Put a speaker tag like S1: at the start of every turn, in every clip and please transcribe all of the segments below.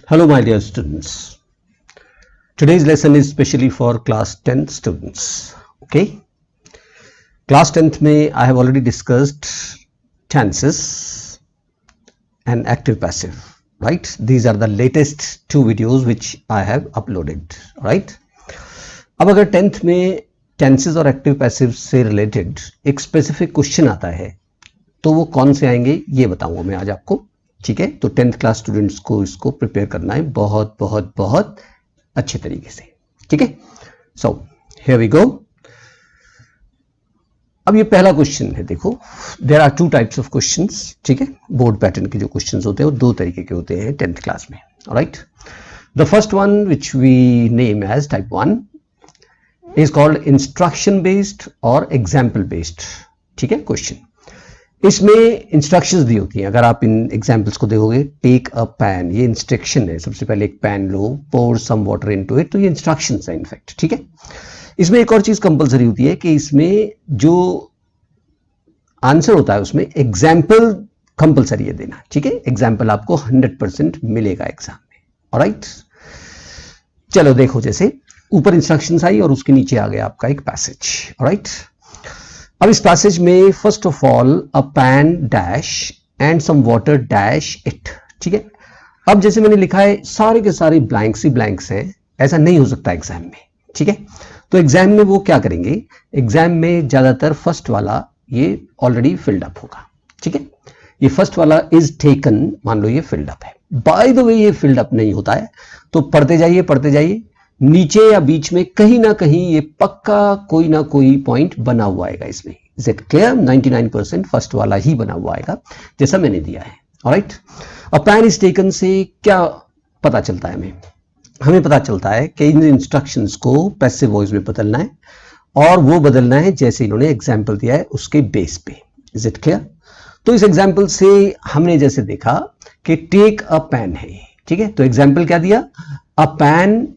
S1: Hello my dear students. Today's lesson is specially for class 10th students. Okay? Class 10th में I have already discussed tenses and active passive. Right? These are the latest two videos which I have uploaded. Right? अब अगर 10th में tenses और active passive से related एक specific question आता है तो वो कौन से आएंगे ये बताऊंगा मैं आज आपको. ठीक है, तो 10th क्लास स्टूडेंट्स को इसको प्रिपेयर करना है बहुत बहुत बहुत अच्छे तरीके से. ठीक है, सो हियर वी गो. अब ये पहला क्वेश्चन है. देखो, there are two types of questions. ठीक है, बोर्ड पैटर्न के जो क्वेश्चंस होते हैं वो दो तरीके के होते हैं 10th क्लास में. Alright, the first one which we name as type 1 is called instruction based और एग्जाम्पल बेस्ड. ठीक है, क्वेश्चन इसमें इंस्ट्रक्शंस दी होती हैं. अगर आप इन एग्जांपल्स को देखोगे, टेक अ पैन, ये इंस्ट्रक्शन है. सबसे पहले एक पैन लो, pour some water into it, तो ये इंस्ट्रक्शंस है इनफैक्ट. ठीक है, इसमें एक और चीज कंपलसरी होती है कि इसमें जो आंसर होता है उसमें एग्जाम्पल कंपलसरी है देना. ठीक है, एग्जाम्पल आपको 100% मिलेगा एग्जाम में. ऑलराइट, चलो देखो, जैसे ऊपर इंस्ट्रक्शंस आई और उसके नीचे आ गया आपका एक पैसेज. ऑलराइट, अब इस पैसेज में first of all a pan dash and some water dash it. ठीक है, अब जैसे मैंने लिखा है सारे के सारे ब्लैंक्स ही ब्लैंक्स हैं, ऐसा नहीं हो सकता एग्जाम में. ठीक है, तो एग्जाम में वो क्या करेंगे, एग्जाम में ज्यादातर फर्स्ट वाला ये ऑलरेडी फिल्ड अप होगा. ठीक है, ये फर्स्ट वाला इज टेकन, मान लो ये फिल्ड अप है. बाय द वे ये फिल्ड अप नहीं होता है तो पढ़ते जाइए, नीचे या बीच में कहीं ना कहीं ये पक्का कोई ना कोई पॉइंट बना हुआ आएगा इसमें. Is it clear? 99% फर्स्ट वाला ही बना हुआ आएगा जैसा मैंने दिया है. Alright, a pan is taken से क्या पता चलता है हमें पता चलता है कि इन इंस्ट्रक्शंस को पैसिव वॉइस में बदलना है और वो बदलना है जैसे इन्होंने एग्जाम्पल दिया है उसके बेस पे. Is it clear? तो इस एग्जाम्पल से हमने जैसे देखा कि टेक अ पैन है. ठीक है, तो एग्जाम्पल क्या दिया, अ पैन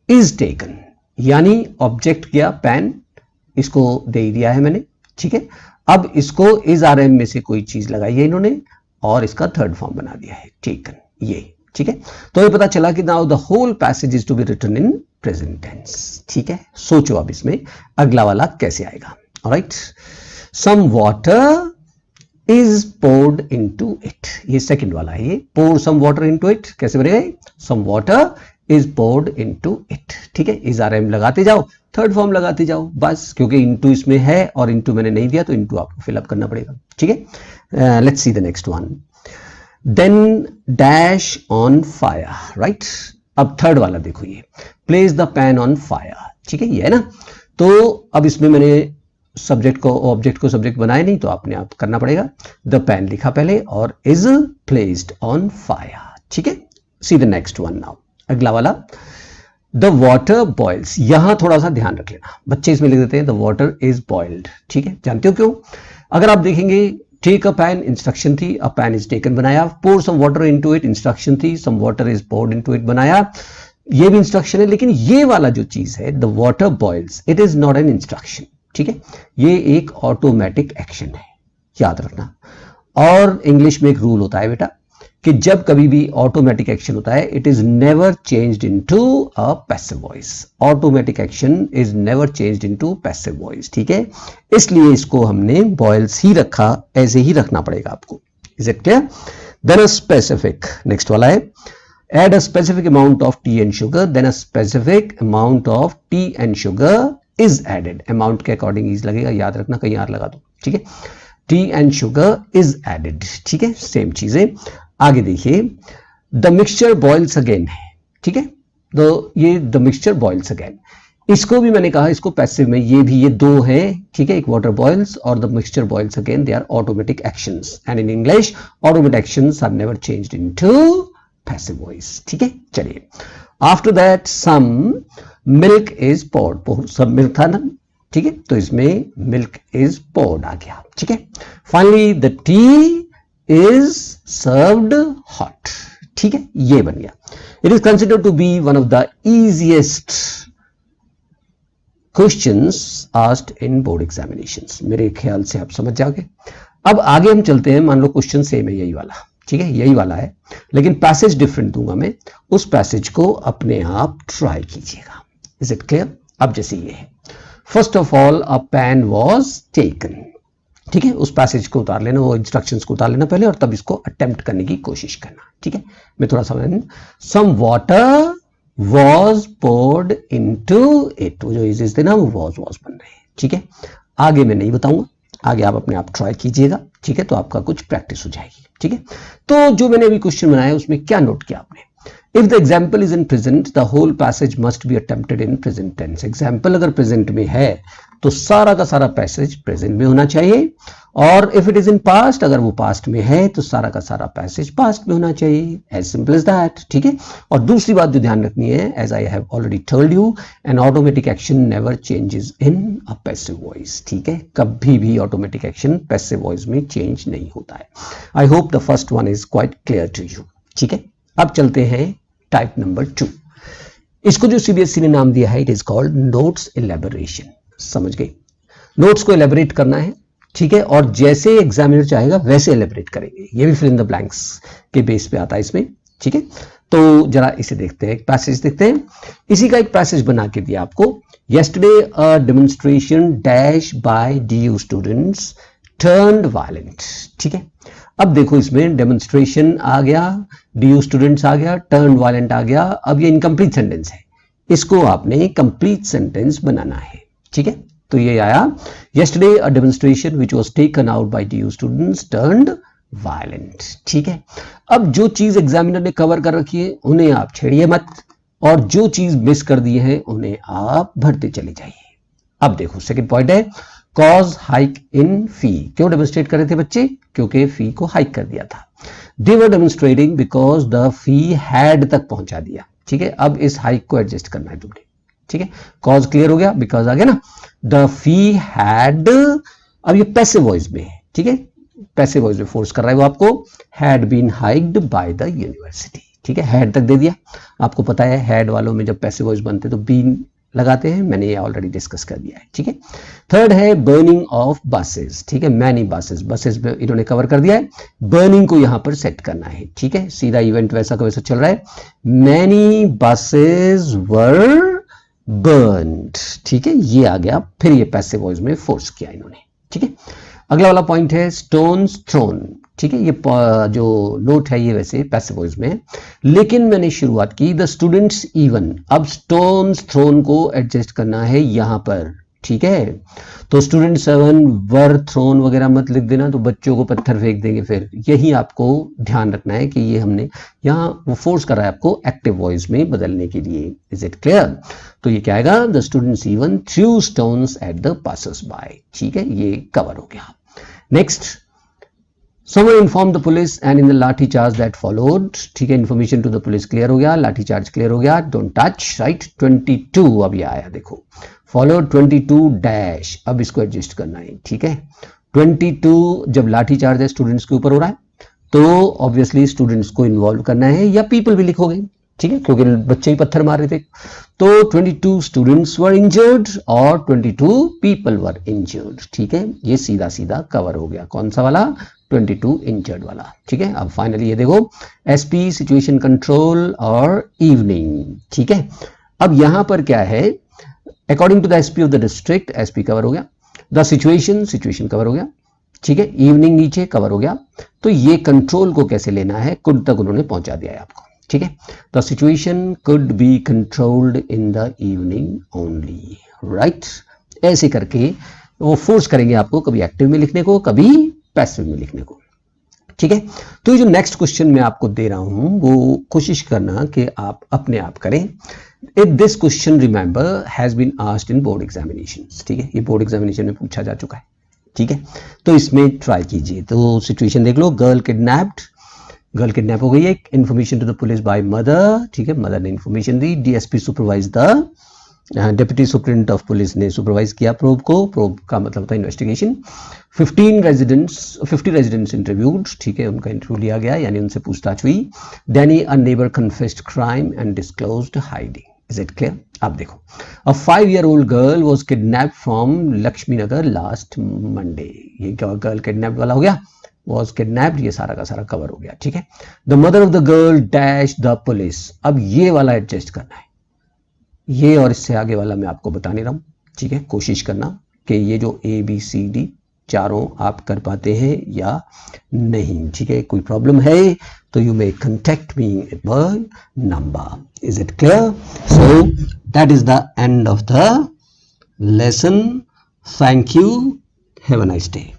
S1: इज टेकन, यानी ऑब्जेक्ट किया पैन, इसको दे दिया है मैंने. ठीक है, अब इसको इज आरएम में से कोई चीज लगाई है इन्होंने और इसका थर्ड फॉर्म बना दिया है टेकन, ये. ठीक है, तो ये पता चला कि now the whole passage is to be written in present tense. ठीक है, सोचो अब इसमें अगला वाला कैसे आएगा. Alright, some water is poured into it, ये सेकंड वाला है. ये pour some water into it कैसे बनेगा, some water is poured into it. ठीक है, इज आरएम लगाते जाओ, थर्ड फॉर्म लगाते जाओ बस, क्योंकि इनटू इसमें है और इनटू मैंने नहीं दिया तो इनटू आपको फिलअप करना पड़ेगा. ठीक है, let's see the next one. Then dash on fire. Right, अब थर्ड वाला देखो, ये place the pan on fire. ठीक है, ये है ना. तो अब इसमें मैंने सब्जेक्ट को ऑब्जेक्ट को सब्जेक्ट बनाया नहीं तो आपने आप करना पड़ेगा. द पैन लिखा पहले और इज प्लेस्ड ऑन फायर. ठीक है, सी द नेक्स्ट वन नाउ. अगला वाला, द वाटर बॉइल्स. यहां थोड़ा सा ध्यान रख लेना, बच्चे इसमें लिख देते हैं द वाटर इज बॉइल्ड. ठीक है, जानते हो क्यों? अगर आप देखेंगे, टेक अ पैन इंस्ट्रक्शन थी, अ पैन इज टेकन बनाया, pour some water into it instruction थी, some water is poured into it बनाया, ये भी इंस्ट्रक्शन है. लेकिन ये वाला जो चीज है the water boils, it is not an instruction. ठीक है, ये एक ऑटोमेटिक एक्शन है, याद रखना. और इंग्लिश में एक रूल होता है बेटा कि जब कभी भी ऑटोमेटिक एक्शन होता है it is never changed into a passive voice. Automatic action is never changed into passive voice. ठीक है, इसलिए इसको हमने बॉयल्स ही रखा, ऐसे ही रखना पड़ेगा आपको. Is it clear? Then a specific, next वाला है, add a specific amount of tea and sugar, then a specific amount of tea and sugar is added. Amount के अकॉर्डिंग इज लगेगा, याद रखना, कहीं और लगा दो. ठीक है, tea and sugar is added. ठीक है, सेम चीजें. आगे देखिए, द मिक्सचर बॉइल्स अगेन है. ठीक है, तो ये द मिक्सचर बॉइल्स अगेन, इसको भी मैंने कहा इसको पैसिव में, ये भी, ये दो है. ठीक है, एक वाटर बॉइल्स और the mixture boils again, they are automatic actions and in English automatic actions are never changed into passive voice. ठीक है, चलिए. After that some milk is poured, सब मिल्क था ना. ठीक है, तो इसमें मिल्क इज पोर्ड आ गया. ठीक है, finally the T is served hot. ठीक है, ये बन गया. It is considered to be one of the easiest questions asked in board examinations. मेरे ख्याल से आप समझ जाओगे. अब आगे हम चलते हैं, मान लो क्वेश्चन सेम है यही वाला. ठीक है, यही वाला है, लेकिन पैसेज डिफरेंट दूंगा मैं, उस पैसेज को अपने आप ट्राई कीजिएगा। Is it clear? अब जैसे ये है, first of all a pen was taken, ठीक है, उस पैसेज को उतार लेना, वो इंस्ट्रक्शंस को उतार लेना पहले और तब इसको अटेम्प्ट करने की कोशिश करना। ठीक है, मैं थोड़ा सा some water was poured into it, वो जो इज थे ना वो वॉज बन रहे हैं। ठीक है, आगे मैं नहीं बताऊंगा, आगे आप अपने आप ट्राई कीजिएगा। ठीक है, तो आपका कुछ प्रैक्टिस हो जाएगी। ठीक है, तो जो मैंने अभी क्वेश्चन बनाया उसमें क्या नोट किया आपने? If the example is in present the whole passage must be attempted in present tense. Example अगर प्रेजेंट में है तो सारा का सारा पैसेज प्रेजेंट में होना चाहिए, और if it is in past, अगर वो पास्ट में है तो सारा का सारा पैसेज पास्ट में होना चाहिए। As simple as that. ठीक है, और दूसरी बात जो ध्यान रखनी है, as I have already told you, an automatic action never changes in a passive voice. ठीक है, कभी भी ऑटोमेटिक एक्शन पैसिव वॉइस में चेंज नहीं होता है। I hope the first one is quite clear to you. ठीक है, अब चलते हैं टाइप नंबर 2। इसको जो सीबीएसई ने नाम दिया है, it is called notes elaboration. समझ गए? नोट्स को एलेबोरेट करना है। ठीक है, और जैसे एग्जामिनर चाहेगा वैसे एलेबोरेट करेंगे, ये भी फिल इन द ब्लैंक्स के बेस पे आता है इसमें। ठीक है, तो जरा इसे देखते हैं, एक पैसेज देखते हैं। इसी का एक पैसेज बना के दिया आपको, yesterday a demonstration dash by DU students turned violent। ठीक है, अब देखो इसमें डेमोन्स्ट्रेशन आ गया, DU स्टूडेंट्स आ गया, टर्न वायलेंट आ गया। अब ये इनकम्प्लीट सेंटेंस है, इसको आपने कंप्लीट सेंटेंस बनाना है। ठीक है, तो ये आया, yesterday a demonstration which was taken out by DU students turned violent। ठीक है, अब जो चीज एग्जामिनर ने कवर कर रखी है उन्हें आप छेड़िए मत, और जो चीज मिस कर दी है उन्हें आप भरते चले जाइए। अब देखो सेकंड पॉइंट है, कॉज हाइक इन फी। क्यों डेमोन्स्ट्रेट कर रहे थे बच्चे? क्योंकि फी को हाइक कर दिया था। They were demonstrating because the fee had तक पहुंचा दिया। ठीक है, अब इस हाइक को एडजस्ट करना है तुमने। ठीक है, कॉज क्लियर हो गया, बिकॉज आ गया ना, द फी हैड, अब ये पैसिव वॉइस में है। ठीक है, पैसिव वॉइस में फोर्स कर रहा है वो आपको, had been hiked by the university. ठीक है, हैड तक दे दिया। आपको पता है हैड वालों में जब पैसिव वॉइस बनते तो बीन लगाते हैं, मैंने ये ऑलरेडी डिस्कस कर दिया है। ठीक है, थर्ड है बर्निंग ऑफ बसेस। ठीक है, मैनी बसेस, बसेस में इन्होंने कवर कर दिया है, बर्निंग को यहां पर सेट करना है। ठीक है, सीधा इवेंट वैसा का वैसा चल रहा है, मैनी बसेस वर बर्न्ड। ठीक है, ये आ गया, फिर ये पैसिव वॉइस में फोर्स किया इन्होंने। ठीक है, अगला वाला पॉइंट है स्टोन्स थ्रोन। ठीक है, ये जो नोट है ये वैसे पैसिव वॉइस में है, लेकिन मैंने शुरुआत की द स्टूडेंट्स इवन, अब स्टोन्स थ्रोन को एडजस्ट करना है यहां पर। ठीक है, तो स्टूडेंट 7 वर थ्रोन वगैरह मत लिख देना, तो बच्चों को पत्थर फेंक देंगे फिर। यही आपको ध्यान रखना है कि ये हमने यहाँ वो फोर्स कर रहा है आपको एक्टिव वॉइस में बदलने के लिए। Is it clear? तो ये क्या आएगा, the students even threw stones at the passers by. ठीक है, ये कवर हो गया। Next, someone informed the police and in the lathi charge that followed। ठीक है, information to the police clear हो गया, लाठी चार्ज क्लियर हो गया, डोंट टच। राइट, 22 अब ये आया, देखो फॉलोड 22 डैश, अब इसको एडजस्ट करना है। ठीक है, 22 जब लाठी चार्ज है स्टूडेंट्स के ऊपर हो रहा है तो ऑब्वियसली स्टूडेंट्स को इन्वॉल्व करना है, या पीपल भी लिखोगे। ठीक है, क्योंकि बच्चे ही पत्थर मार रहे थे, तो 22 स्टूडेंट्स वर इंजर्ड और 22 पीपल वर इंजर्ड। ठीक है, ये सीधा सीधा कवर हो गया। कौन सा वाला? 22 इंजर्ड वाला। ठीक है, अब फाइनली ये देखो एसपी सिचुएशन कंट्रोल और इवनिंग। ठीक है, अब यहां पर क्या है, according to the SP of the district, SP cover हो गया, द सिचुएशन कवर हो गया। ठीक है, इवनिंग नीचे कवर हो गया। तो ये कंट्रोल को कैसे लेना है, कुड तक उन्होंने पहुंचा दिया है आपको। ठीक है, the situation could be controlled in the evening only. Right, ऐसे करके वो फोर्स करेंगे आपको कभी एक्टिव में लिखने को, कभी पैसिव में लिखने को। ठीक है, तो ये जो नेक्स्ट क्वेश्चन मैं आपको दे रहा हूं वो कोशिश करना कि आप अपने आप करें। If this question remember has been asked in board examinations. ठीक है, ये बोर्ड एग्जामिनेशन में पूछा जा चुका है। ठीक है, तो इसमें ट्राई कीजिए। तो सिचुएशन देख लो, गर्ल किडनैप हो गई है, information to the police by mother. ठीक है, मदर ने इन्फॉर्मेशन दी, DSP supervise the, deputy superintendent of police ने सुपरवाइज किया प्रोब को, प्रोब का मतलब होता है इन्वेस्टिगेशन। 50 residents interviewed. ठीक है, उनका इंटरव्यू लिया गया, यानी उनसे पूछताछ हुई। Then a neighbour confessed crime and disclosed hiding. Is it clear? अब देखो, a 5-year-old girl was kidnapped from Lakshmi Nagar last Monday. ये क्या गर्ल किडनैप्ड वाला हो गया, was kidnapped, ये सारा का सारा कवर हो गया, ठीक है। The mother of the girl dash the police, अब ये वाला एडजस्ट करना है, ये और इससे आगे वाला मैं आपको बता नहीं रहा हूं, ठीक है। कोशिश करना कि ये जो ABCD चारों आप कर पाते हैं या नहीं, ठीक है। कोई प्रॉब्लम है तो you may contact me by number. Is it clear? So that is the end of the lesson. Thank you. Have a nice day.